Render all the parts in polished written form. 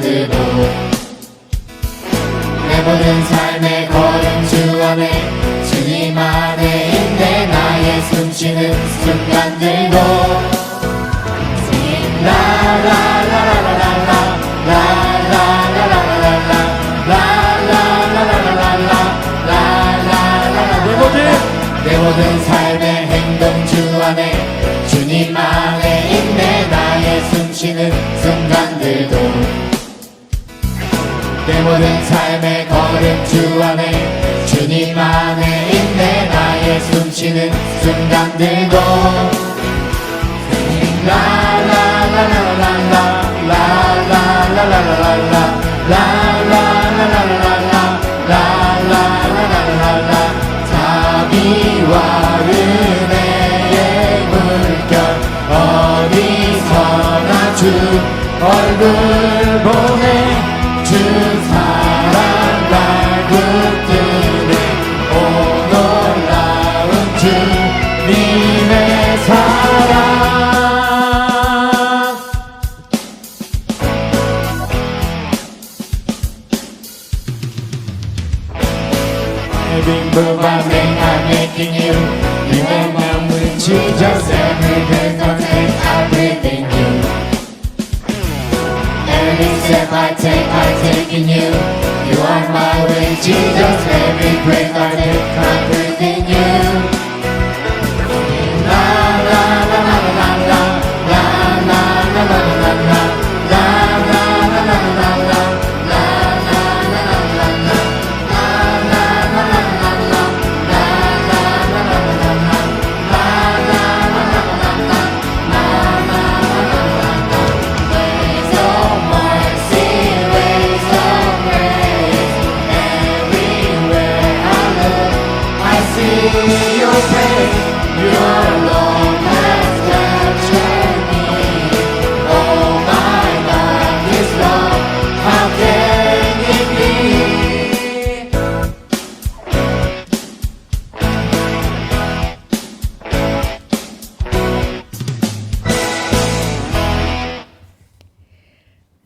순간들도 내 모든 삶의 걸음 주 안에 주님 안에 있네. 나의 숨쉬는 순간들도 Sing la la la la la la la la la la la la 내 모든 삶의 행동 주 안에 주님 안에 있네. 나의 숨쉬는 순간들도 내 모든 삶의 걸음 주 안에 주님 안에 있네. 나의 숨쉬는 순간들도 자비와 은혜의 물결 어디서나 주 얼굴 보네. 주 사랑 날 붙드네. 오 놀라운 주님의 사랑. Every move I make, I'm making you. Remember with Jesus, every breath I take, I breathe in you. Every step I take in you. You are my way, Jesus. Every breath I take, I breathe in you. La la la la la la la la la la la la la la la la la.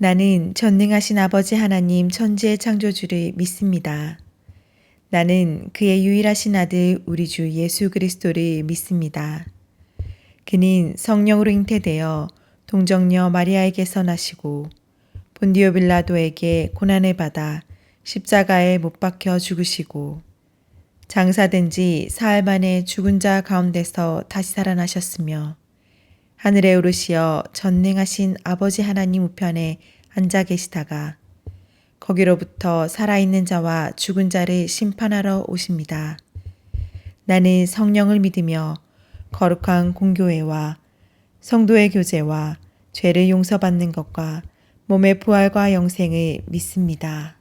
나는 전능하신 아버지 하나님 천지의 창조주를 믿습니다. 나는 그의 유일하신 아들 우리 주 예수 그리스도를 믿습니다. 그는 성령으로 잉태되어 동정녀 마리아에게서 나시고 본디오 빌라도에게 고난을 받아 십자가에 못 박혀 죽으시고 장사된 지 사흘 만에 죽은 자 가운데서 다시 살아나셨으며 하늘에 오르시어 전능하신 아버지 하나님 우편에 앉아 계시다가 거기로부터 살아있는 자와 죽은 자를 심판하러 오십니다. 나는 성령을 믿으며 거룩한 공교회와 성도의 교제와 죄를 용서받는 것과 몸의 부활과 영생을 믿습니다.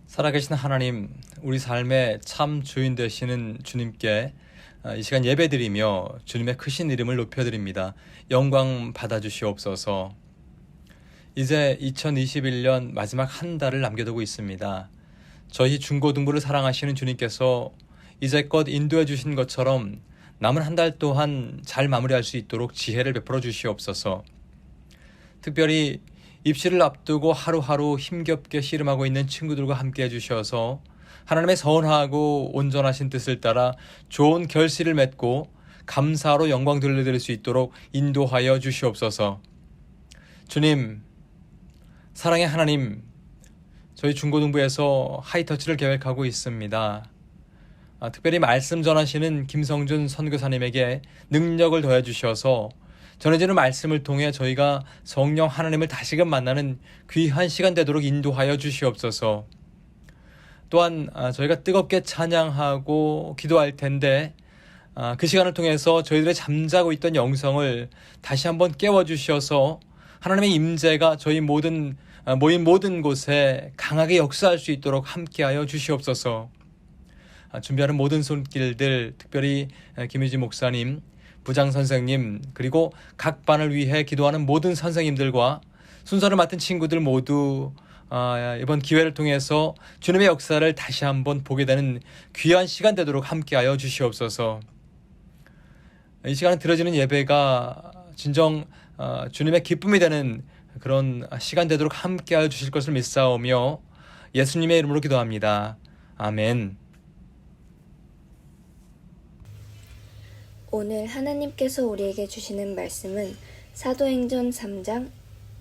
살아계신 하나님, 우리 삶의 참 주인 되시는 주님께 이 시간 예배드리며 주님의 크신 이름을 높여드립니다. 영광 받아주시옵소서. 이제 2021년 마지막 한 달을 남겨두고 있습니다. 저희 중고등부를 사랑하시는 주님께서 이제껏 인도해 주신 것처럼 남은 한 달 동안 잘 마무리할 수 있도록 지혜를 베풀어 주시옵소서. 특별히 입시를 앞두고 하루하루 힘겹게 씨름하고 있는 친구들과 함께 해주셔서 하나님의 선하고 온전하신 뜻을 따라 좋은 결실을 맺고 감사로 영광 돌려드릴 수 있도록 인도하여 주시옵소서. 주님, 사랑의 하나님, 저희 중고등부에서 하이터치를 계획하고 있습니다. 특별히 말씀 전하시는 김성준 선교사님에게 능력을 더해 주셔서 전해지는 말씀을 통해 저희가 성령 하나님을 다시금 만나는 귀한 시간 되도록 인도하여 주시옵소서. 또한 저희가 뜨겁게 찬양하고 기도할 텐데 그 시간을 통해서 저희들의 잠자고 있던 영성을 다시 한번 깨워주셔서 하나님의 임재가 저희 모인 모든 곳에 강하게 역사할 수 있도록 함께하여 주시옵소서. 준비하는 모든 손길들, 특별히 김유지 목사님, 부장 선생님, 그리고 각 반을 위해 기도하는 모든 선생님들과 순서를 맡은 친구들 모두 이번 기회를 통해서 주님의 역사를 다시 한번 보게 되는 귀한 시간 되도록 함께하여 주시옵소서. 이 시간에 드려지는 예배가 진정 주님의 기쁨이 되는 그런 시간 되도록 함께하여 주실 것을 믿사오며 예수님의 이름으로 기도합니다. 아멘. 오늘 하나님께서 우리에게 주시는 말씀은 사도행전 3장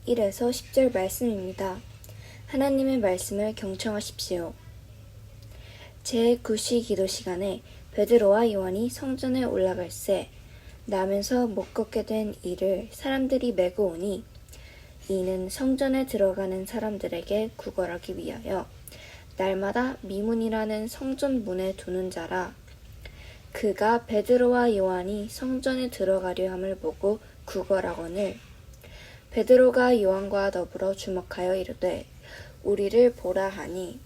1에서 10절 말씀입니다. 하나님의 말씀을 경청하십시오. 제9시 기도 시간에 베드로와 요한이 성전에 올라갈새 나면서 못 걷게 된 이를 사람들이 메고 오니 이는 성전에 들어가는 사람들에게 구걸하기 위하여 날마다 미문이라는 성전 문에 두는 자라. 그가 베드로와 요한이 성전에 들어가려 함을 보고 구걸하거늘 베드로가 요한과 더불어 주목하여 이르되 우리를 보라 하니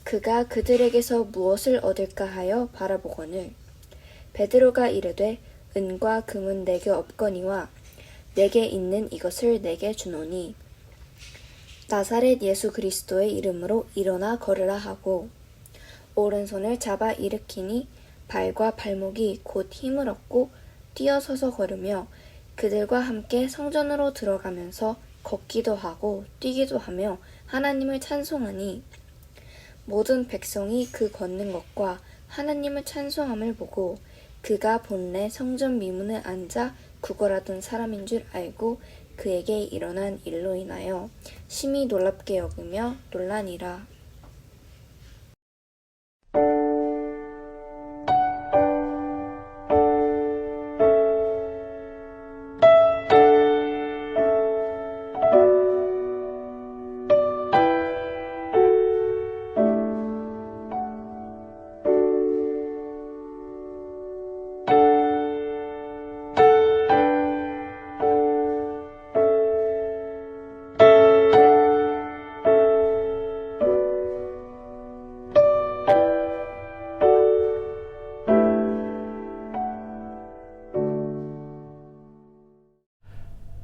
그가 그들에게서 무엇을 얻을까 하여 바라보거늘 베드로가 이르되 은과 금은 내게 없거니와 내게 있는 이것을 내게 주노니 나사렛 예수 그리스도의 이름으로 일어나 걸으라 하고 오른손을 잡아 일으키니 발과 발목이 곧 힘을 얻고 뛰어서서 걸으며 그들과 함께 성전으로 들어가면서 걷기도 하고 뛰기도 하며 하나님을 찬송하니 모든 백성이 그 걷는 것과 하나님을 찬송함을 보고 그가 본래 성전 미문에 앉아 구걸하던 사람인 줄 알고 그에게 일어난 일로 인하여 심히 놀랍게 여기며 놀라니라.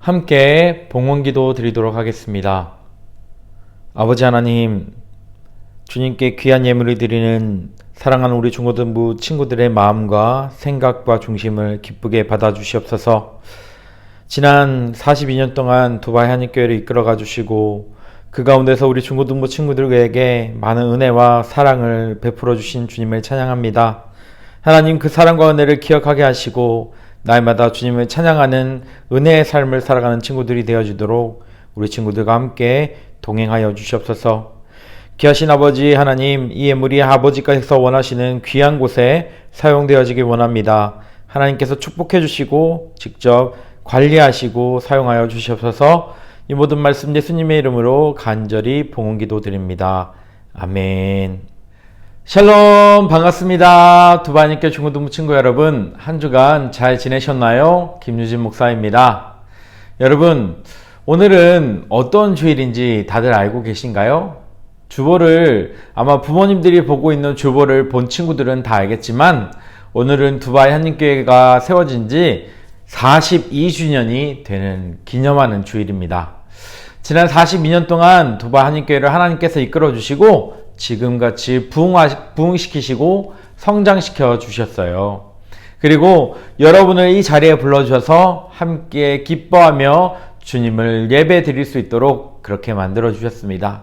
함께 봉헌기도 드리도록 하겠습니다. 아버지 하나님, 주님께 귀한 예물을 드리는 사랑하는 우리 중고등부 친구들의 마음과 생각과 중심을 기쁘게 받아주시옵소서. 지난 42년 동안 두바이 한인교회를 이끌어가 주시고 그 가운데서 우리 중고등부 친구들에게 많은 은혜와 사랑을 베풀어 주신 주님을 찬양합니다. 하나님, 그 사랑과 은혜를 기억하게 하시고 날마다 주님을 찬양하는 은혜의 삶을 살아가는 친구들이 되어주도록 우리 친구들과 함께 동행하여 주시옵소서. 귀하신 아버지 하나님, 이 예물이 아버지께서 원하시는 귀한 곳에 사용되어지기 원합니다. 하나님께서 축복해 주시고 직접 관리하시고 사용하여 주시옵소서. 이 모든 말씀 예수님의 이름으로 간절히 봉헌기도 드립니다. 아멘. 샬롬, 반갑습니다. 두바이님께 중고등부 친구 여러분, 한 주간 잘 지내셨나요? 김유진 목사입니다. 여러분, 오늘은 어떤 주일인지 다들 알고 계신가요? 주보를 아마 부모님들이 보고 있는 주보를 본 친구들은 다 알겠지만 오늘은 두바이 한인교회가 세워진 지 42주년이 되는 기념하는 주일입니다. 지난 42년 동안 두바이 한인교회를 하나님께서 이끌어 주시고 지금같이 부흥시키시고 성장시켜 주셨어요. 그리고 여러분을 이 자리에 불러주셔서 함께 기뻐하며 주님을 예배 드릴 수 있도록 그렇게 만들어 주셨습니다.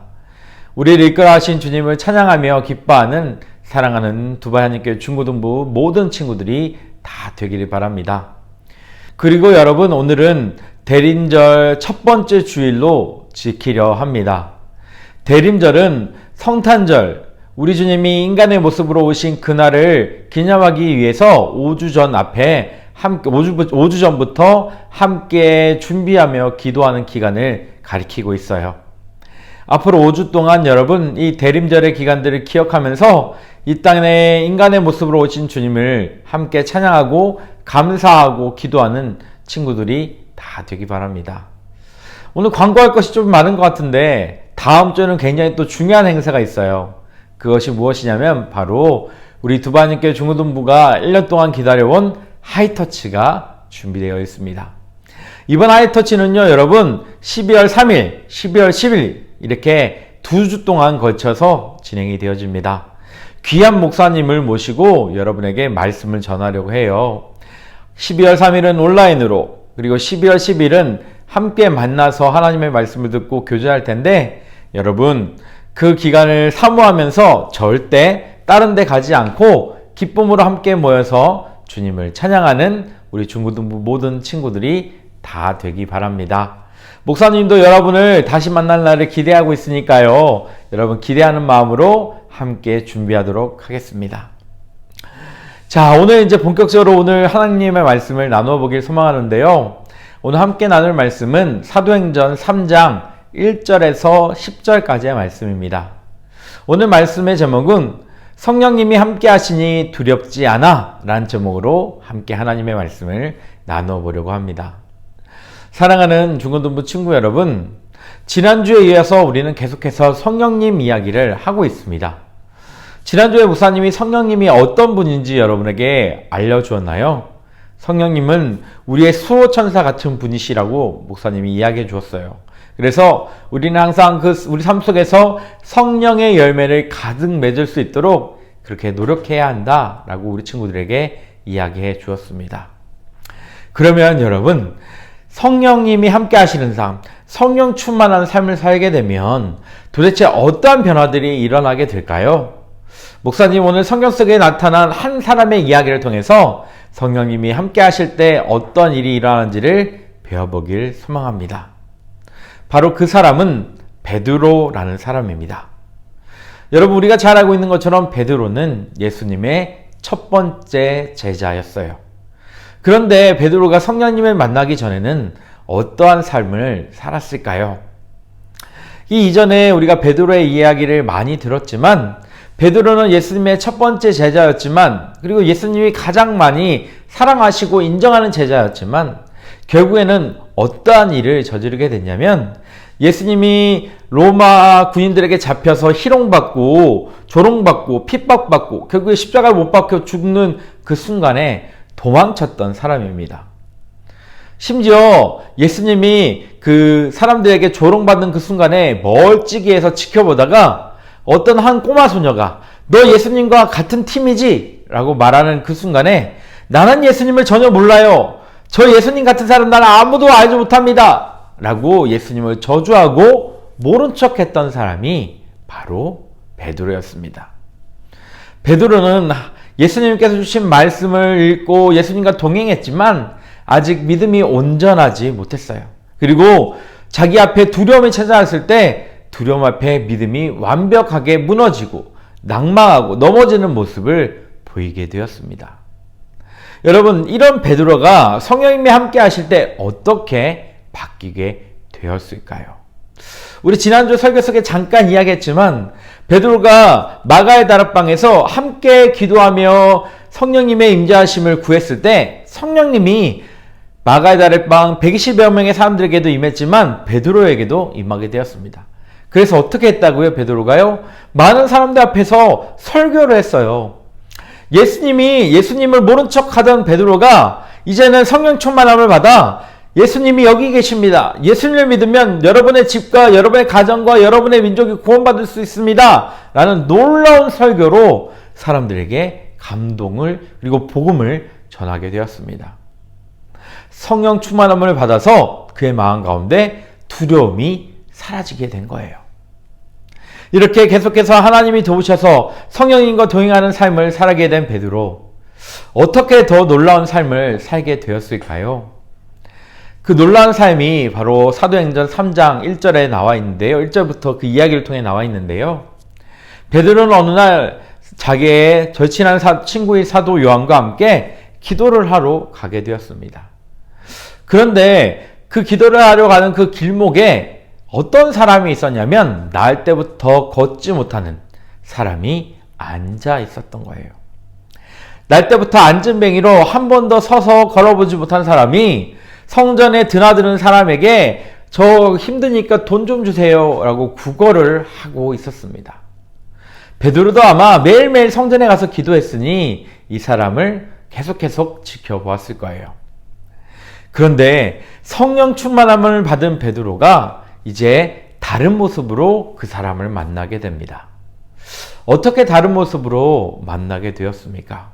우리를 이끌어 하신 주님을 찬양하며 기뻐하는 사랑하는 두바이 한인교회 중고등부 모든 친구들이 다 되기를 바랍니다. 그리고 여러분, 오늘은 대림절 첫 번째 주일로 지키려 합니다. 대림절은 성탄절, 우리 주님이 인간의 모습으로 오신 그날을 기념하기 위해서 5주 전부터 함께 준비하며 기도하는 기간을 가리키고 있어요. 앞으로 5주 동안 여러분, 이 대림절의 기간들을 기억하면서 이 땅에 인간의 모습으로 오신 주님을 함께 찬양하고 감사하고 기도하는 친구들이 다 되기 바랍니다. 오늘 광고할 것이 좀 많은 것 같은데 다음 주에는 굉장히 또 중요한 행사가 있어요. 그것이 무엇이냐면 바로 우리 두바이 한인교회 중고등부가 1년 동안 기다려온 하이터치가 준비되어 있습니다. 이번 하이터치는요, 여러분 12월 3일, 12월 10일 이렇게 2주 동안 걸쳐서 진행이 되어집니다. 귀한 목사님을 모시고 여러분에게 말씀을 전하려고 해요. 12월 3일은 온라인으로, 그리고 12월 10일은 함께 만나서 하나님의 말씀을 듣고 교제할 텐데 여러분 그 기간을 사모하면서 절대 다른 데 가지 않고 기쁨으로 함께 모여서 주님을 찬양하는 우리 중고등부 모든 친구들이 다 되기 바랍니다. 목사님도 여러분을 다시 만날 날을 기대하고 있으니까요. 여러분 기대하는 마음으로 함께 준비하도록 하겠습니다. 자, 오늘 이제 본격적으로 오늘 하나님의 말씀을 나누어 보길 소망하는데요. 오늘 함께 나눌 말씀은 사도행전 3장 1절에서 10절까지의 말씀입니다. 오늘 말씀의 제목은 성령님이 함께 하시니 두렵지 않아 라는 제목으로 함께 하나님의 말씀을 나누어 보려고 합니다. 사랑하는 중고등부 친구 여러분, 지난주에 이어서 우리는 계속해서 성령님 이야기를 하고 있습니다. 지난주에 목사님이 성령님이 어떤 분인지 여러분에게 알려주었나요? 성령님은 우리의 수호천사 같은 분이시라고 목사님이 이야기해 주었어요. 그래서 우리는 항상 우리 삶 속에서 성령의 열매를 가득 맺을 수 있도록 그렇게 노력해야 한다라고 우리 친구들에게 이야기해 주었습니다. 그러면 여러분, 성령님이 함께 하시는 삶, 성령 충만한 삶을 살게 되면 도대체 어떠한 변화들이 일어나게 될까요? 목사님 오늘 성경 속에 나타난 한 사람의 이야기를 통해서 성령님이 함께 하실 때 어떤 일이 일어나는지를 배워보길 소망합니다. 바로 그 사람은 베드로라는 사람입니다. 여러분 우리가 잘 알고 있는 것처럼 베드로는 예수님의 첫 번째 제자였어요. 그런데 베드로가 성령님을 만나기 전에는 어떠한 삶을 살았을까요? 이 이전에 우리가 베드로의 이야기를 많이 들었지만 베드로는 예수님의 첫 번째 제자였지만 그리고 예수님이 가장 많이 사랑하시고 인정하는 제자였지만 결국에는 어떠한 일을 저지르게 됐냐면 예수님이 로마 군인들에게 잡혀서 희롱받고 조롱받고 핍박받고 결국에 십자가를 못 박혀 죽는 그 순간에 도망쳤던 사람입니다. 심지어 예수님이 그 사람들에게 조롱받는 그 순간에 멀찍이에서 지켜보다가 어떤 한 꼬마 소녀가 너 예수님과 같은 팀이지? 라고 말하는 그 순간에 나는 예수님을 전혀 몰라요. 저 예수님 같은 사람 나는 아무도 알지 못합니다. 라고 예수님을 저주하고 모른 척했던 사람이 바로 베드로였습니다. 베드로는 예수님께서 주신 말씀을 읽고 예수님과 동행했지만 아직 믿음이 온전하지 못했어요. 그리고 자기 앞에 두려움이 찾아왔을 때 두려움 앞에 믿음이 완벽하게 무너지고 낙망하고 넘어지는 모습을 보이게 되었습니다. 여러분 이런 베드로가 성령님이 함께 하실 때 어떻게 바뀌게 되었을까요? 우리 지난주 설교 속에 잠깐 이야기했지만 베드로가 마가의 다락방에서 함께 기도하며 성령님의 임재하심을 구했을 때 성령님이 마가의 다락방 120여 명의 사람들에게도 임했지만 베드로에게도 임하게 되었습니다. 그래서 어떻게 했다고요? 베드로가요? 많은 사람들 앞에서 설교를 했어요. 예수님을 모른 척하던 베드로가 이제는 성령 충만함을 받아 예수님이 여기 계십니다. 예수님을 믿으면 여러분의 집과 여러분의 가정과 여러분의 민족이 구원받을 수 있습니다. 라는 놀라운 설교로 사람들에게 감동을 그리고 복음을 전하게 되었습니다. 성령 충만함을 받아서 그의 마음 가운데 두려움이 사라지게 된 거예요. 이렇게 계속해서 하나님이 도우셔서 성령님과 동행하는 삶을 살게 된 베드로, 어떻게 더 놀라운 삶을 살게 되었을까요? 그 놀라운 삶이 바로 사도행전 3장 1절에 나와 있는데요. 1절부터 그 이야기를 통해 나와 있는데요. 베드로는 어느 날 자기의 절친한 친구인 사도 요한과 함께 기도를 하러 가게 되었습니다. 그런데 그 기도를 하러 가는 그 길목에 어떤 사람이 있었냐면 날 때부터 걷지 못하는 사람이 앉아 있었던 거예요. 날 때부터 앉은뱅이로 한 번도 서서 걸어보지 못한 사람이 성전에 드나드는 사람에게 저 힘드니까 돈 좀 주세요 라고 구걸을 하고 있었습니다. 베드로도 아마 매일매일 성전에 가서 기도했으니 이 사람을 계속 지켜보았을 거예요. 그런데 성령 충만함을 받은 베드로가 이제 다른 모습으로 그 사람을 만나게 됩니다. 어떻게 다른 모습으로 만나게 되었습니까?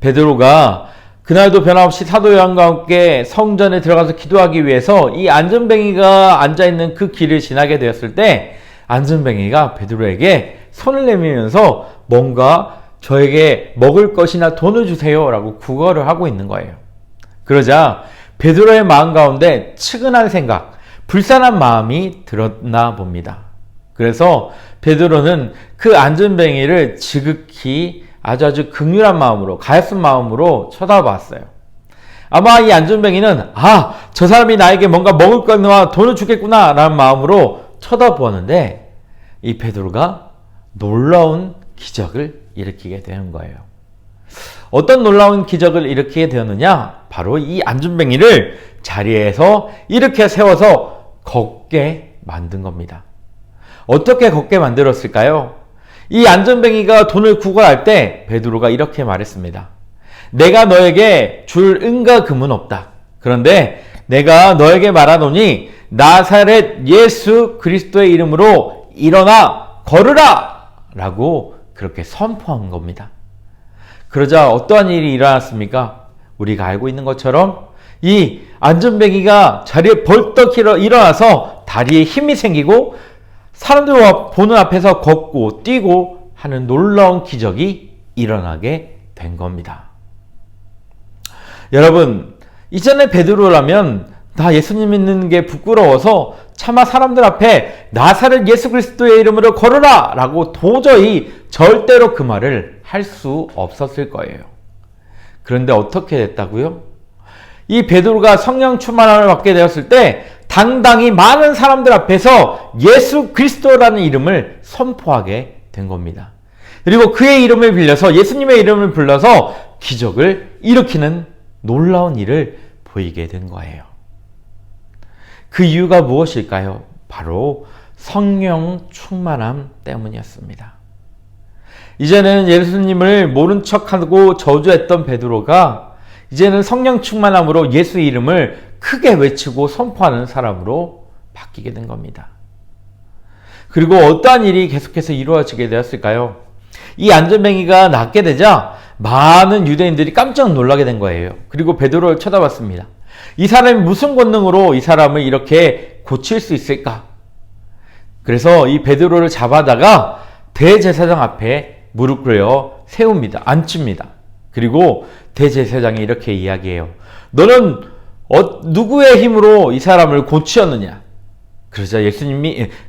베드로가 그날도 변함없이 사도 요한과 함께 성전에 들어가서 기도하기 위해서 이 안전뱅이가 앉아있는 그 길을 지나게 되었을 때 안전뱅이가 베드로에게 손을 내밀면서 뭔가 저에게 먹을 것이나 돈을 주세요 라고 구걸을 하고 있는 거예요. 그러자 베드로의 마음 가운데 측은한 생각, 불쌍한 마음이 들었나 봅니다. 그래서 베드로는 그 안전뱅이를 지극히 아주 긍휼한 마음으로, 가엾은 마음으로 쳐다봤어요. 아마 이 안전뱅이는 저 사람이 나에게 뭔가 먹을 거나 돈을 주겠구나 라는 마음으로 쳐다보았는데 이 베드로가 놀라운 기적을 일으키게 되는 거예요. 어떤 놀라운 기적을 일으키게 되었느냐? 바로 이 안전뱅이를 자리에서 이렇게 세워서 걷게 만든 겁니다. 어떻게 걷게 만들었을까요? 이 안전뱅이가 돈을 구걸할 때 베드로가 이렇게 말했습니다. 내가 너에게 줄 은과 금은 없다. 그런데 내가 너에게 말하노니 나사렛 예수 그리스도의 이름으로 일어나 걸으라! 라고 그렇게 선포한 겁니다. 그러자 어떠한 일이 일어났습니까? 우리가 알고 있는 것처럼 이 안전뱅이가 자리에 벌떡 일어나서 다리에 힘이 생기고 사람들 보는 앞에서 걷고 뛰고 하는 놀라운 기적이 일어나게 된 겁니다. 여러분, 이전에 베드로라면 나 예수님 믿는 게 부끄러워서 차마 사람들 앞에 나사렛 예수 그리스도의 이름으로 걸으라 라고 도저히 절대로 그 말을 할 수 없었을 거예요. 그런데 어떻게 됐다고요? 이 베드로가 성령 충만함을 받게 되었을 때 당당히 많은 사람들 앞에서 예수 그리스도라는 이름을 선포하게 된 겁니다. 그리고 그의 이름을 빌려서 예수님의 이름을 불러서 기적을 일으키는 놀라운 일을 보이게 된 거예요. 그 이유가 무엇일까요? 바로 성령 충만함 때문이었습니다. 이제는 예수님을 모른 척하고 저주했던 베드로가 이제는 성령 충만함으로 예수 이름을 크게 외치고 선포하는 사람으로 바뀌게 된 겁니다. 그리고 어떠한 일이 계속해서 이루어지게 되었을까요? 이 안전뱅이가 낫게 되자 많은 유대인들이 깜짝 놀라게 된 거예요. 그리고 베드로를 쳐다봤습니다. 이 사람이 무슨 권능으로 이 사람을 이렇게 고칠 수 있을까? 그래서 이 베드로를 잡아다가 대제사장 앞에 무릎 꿇어 세웁니다. 앉힙니다. 그리고 대제사장이 이렇게 이야기해요. 너는 누구의 힘으로 이 사람을 고치었느냐?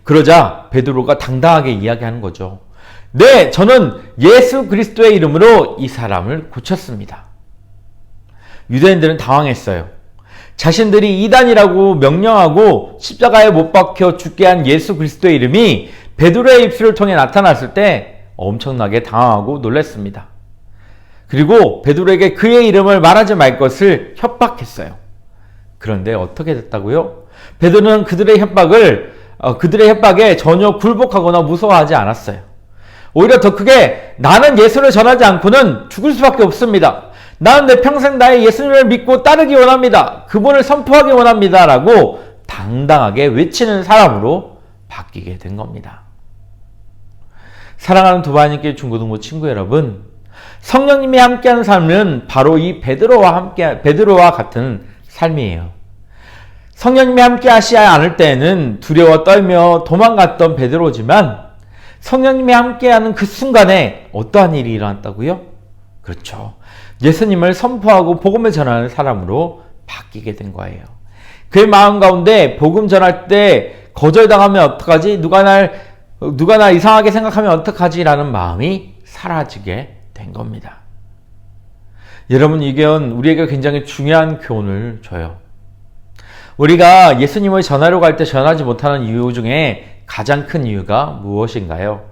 그러자 베드로가 당당하게 이야기하는 거죠. 네, 저는 예수 그리스도의 이름으로 이 사람을 고쳤습니다. 유대인들은 당황했어요. 자신들이 이단이라고 명령하고 십자가에 못 박혀 죽게 한 예수 그리스도의 이름이 베드로의 입술을 통해 나타났을 때 엄청나게 당황하고 놀랐습니다. 그리고 베드로에게 그의 이름을 말하지 말 것을 협박했어요. 그런데 어떻게 됐다고요? 베드로는 그들의 협박에 전혀 굴복하거나 무서워하지 않았어요. 오히려 더 크게 나는 예수를 전하지 않고는 죽을 수밖에 없습니다. 나는 내 평생 나의 예수님을 믿고 따르기 원합니다. 그분을 선포하기 원합니다. 라고 당당하게 외치는 사람으로 바뀌게 된 겁니다. 사랑하는 두바님께 중고등부 친구 여러분, 성령님이 함께하는 삶은 바로 이 베드로와 같은 삶이에요. 성령님이 함께 하시지 않을 때에는 두려워 떨며 도망갔던 베드로지만 성령님이 함께하는 그 순간에 어떠한 일이 일어났다고요? 그렇죠. 예수님을 선포하고 복음을 전하는 사람으로 바뀌게 된 거예요. 그의 마음 가운데 복음 전할 때 거절당하면 어떡하지? 누가 날 이상하게 생각하면 어떡하지? 라는 마음이 사라지게 된 겁니다. 여러분, 이건 우리에게 굉장히 중요한 교훈을 줘요. 우리가 예수님을 전하려고 할 때 전하지 못하는 이유 중에 가장 큰 이유가 무엇인가요?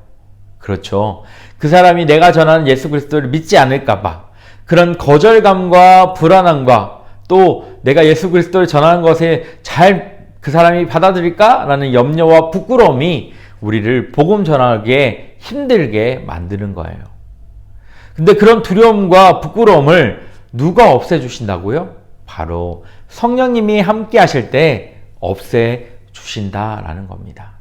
그렇죠. 그 사람이 내가 전하는 예수 그리스도를 믿지 않을까봐 그런 거절감과 불안함과 또 내가 예수 그리스도를 전하는 것에 잘 그 사람이 받아들일까? 라는 염려와 부끄러움이 우리를 복음 전하기에 힘들게 만드는 거예요. 근데 그런 두려움과 부끄러움을 누가 없애주신다고요? 바로 성령님이 함께 하실 때 없애주신다라는 겁니다.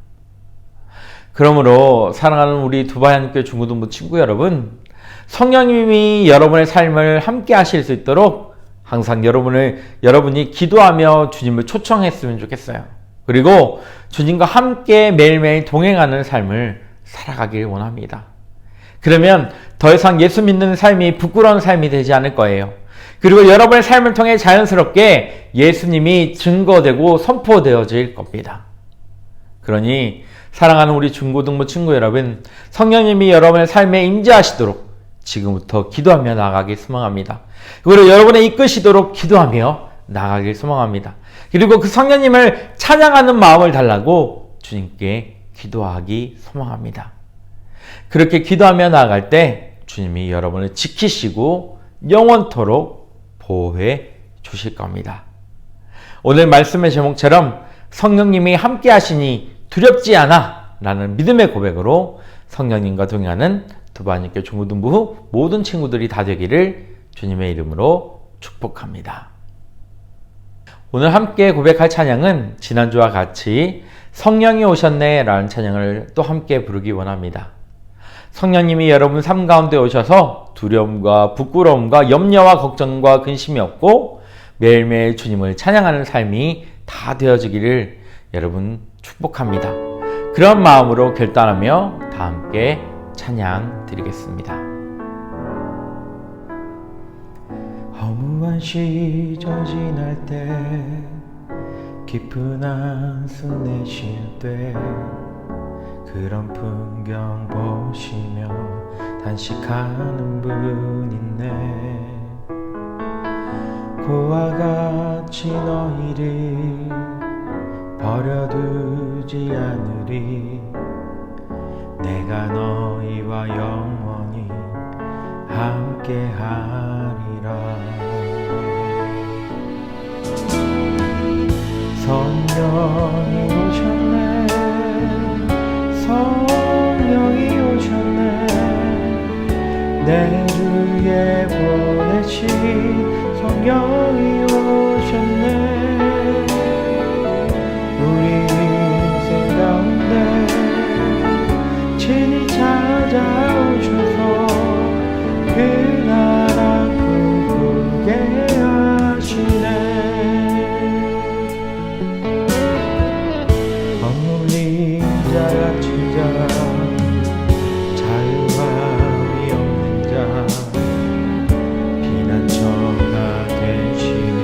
그러므로 사랑하는 우리 두바이한교회 중고등부 친구 여러분, 성령님이 여러분의 삶을 함께 하실 수 있도록 항상 여러분이 기도하며 주님을 초청했으면 좋겠어요. 그리고 주님과 함께 매일매일 동행하는 삶을 살아가길 원합니다. 그러면 더 이상 예수 믿는 삶이 부끄러운 삶이 되지 않을 거예요. 그리고 여러분의 삶을 통해 자연스럽게 예수님이 증거되고 선포되어질 겁니다. 그러니 사랑하는 우리 중고등부 친구 여러분, 성령님이 여러분의 삶에 임재하시도록 지금부터 기도하며 나아가길 소망합니다. 그리고 여러분의 이끄시도록 기도하며 나아가길 소망합니다. 그리고 그 성령님을 찬양하는 마음을 달라고 주님께 기도하기 소망합니다. 그렇게 기도하며 나아갈 때 주님이 여러분을 지키시고 영원토록 보호해 주실 겁니다. 오늘 말씀의 제목처럼 성령님이 함께 하시니 두렵지 않아 라는 믿음의 고백으로 성령님과 동행하는 두바니교 중고등부 모든 친구들이 다 되기를 주님의 이름으로 축복합니다. 오늘 함께 고백할 찬양은 지난주와 같이 성령이 오셨네 라는 찬양을 또 함께 부르기 원합니다. 성령님이 여러분 삶 가운데 오셔서 두려움과 부끄러움과 염려와 걱정과 근심이 없고 매일매일 주님을 찬양하는 삶이 다 되어지기를 여러분 축복합니다. 그런 마음으로 결단하며 다 함께 찬양 드리겠습니다. 허무한 시절 지날 때 깊은 한숨 내쉴 때 그런 풍경 보시며 단식하는 분 있네. 그와 같이 너희를 버려두지 않으리. 내가 너희와 영원히 함께하리라. 성령이 오셨네. 성령이 오셨네. 내 주에 보내신 성령이 오셨네. 우리 인생 가운데 친히 찾아오셔서 그 나라 꿈꾸게 하시네. 억눌린 자 갇힌 자 자유함이 없는 자 피난처가 되시는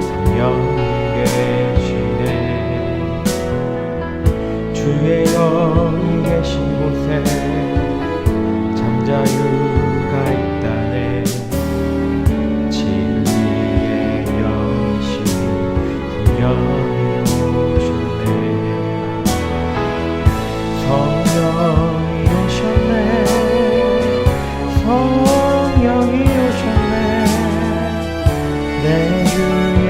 성령님 계시네. 주의 영이 계신 곳에 잠자유가 있다네. 진리의 여신 성령이 오셨네. 성령이 오셨네. 성령이 오셨네. 내 주에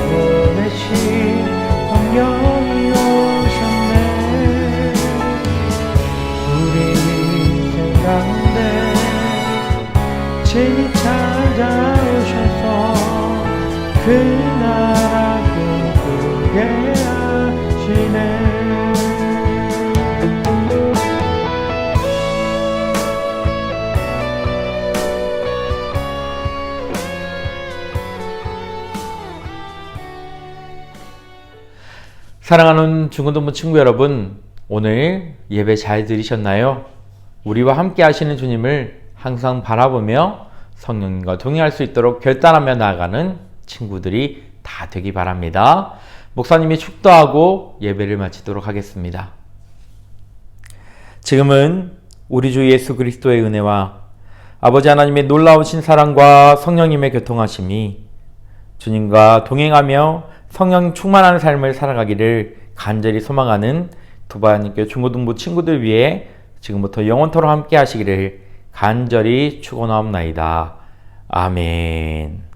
보내신 성령이 오셨네. 우리 인생 가운데 친히 찾아오셔서 그 나라 꿈꾸게 하시네. 사랑하는 중고등부 친구 여러분, 오늘 예배 잘 드리셨나요? 우리와 함께 하시는 주님을 항상 바라보며 성령님과 동행할 수 있도록 결단하며 나아가는 친구들이 다 되기 바랍니다. 목사님이 축도하고 예배를 마치도록 하겠습니다. 지금은 우리 주 예수 그리스도의 은혜와 아버지 하나님의 놀라우신 사랑과 성령님의 교통하심이 주님과 동행하며 성령 충만한 삶을 살아가기를 간절히 소망하는 두바니교 중고등부 친구들 위해 지금부터 영원토록 함께 하시기를 간절히 축원하옵나이다. 아멘.